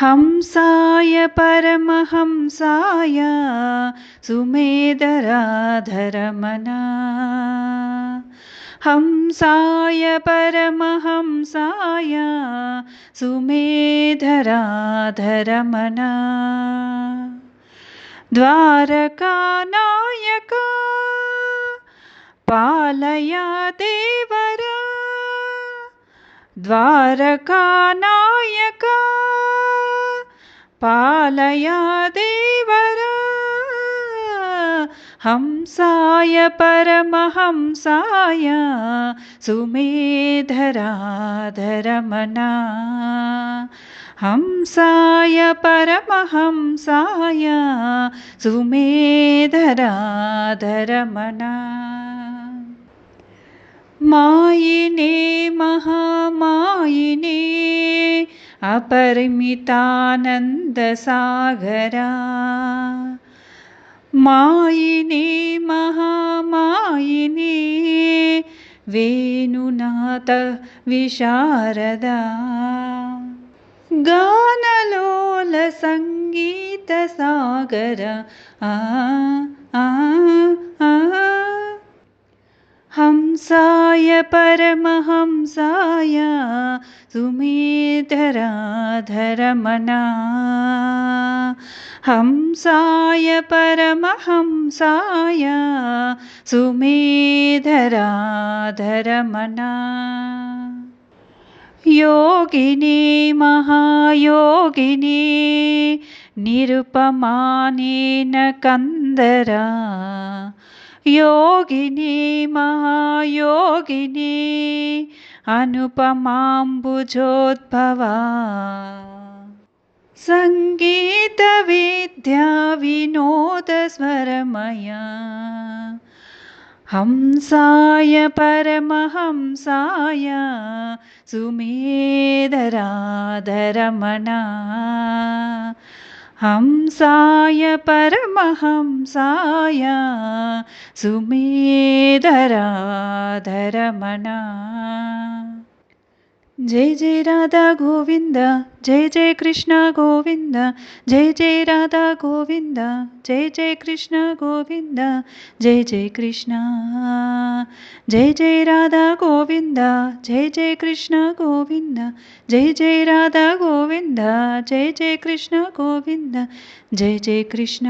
हंसाय परमहंसाय सुमेधराधरमना हंसाय परमहंसाय सुमेधराधरमना द्वारकानायका पालया देवरा द्वारकानायका पालया देवरा हंसाय परमहंसाय सुमेधराधरमना हंसाय परमहंसाय सुमेधराधरमना मायिने महामायिने अपरिमितानन्दसागरा मायिने महामायिने वेणुनाथ विशारदा गानलोल संगीतसागर आ आ आ हंसाय परमहंसाय सुमेधराधरमना हंसाय परमहंसाय सुमेधराधरमना योगिनी महायोगिनी निरुपमानेन कंदरा योगिनी महायोगिनी अनुपमाम्बुजोद्भवा संगीत विद्या विनोद स्वरमया हंसाय परमहंसाय सुमेधराधरमना हंसाय परमहंसाय सुमेधराधरमना जय जय राधा गोविंद जय जय कृष्ण गोविंद जय जय राधा गोविंद जय जय कृष्ण गोविंद जय जय कृष्ण जय जय राधा गोविंद जय जय कृष्ण गोविंद जय जय राधा गोविंद जय जय कृष्ण गोविंद जय जय कृष्ण।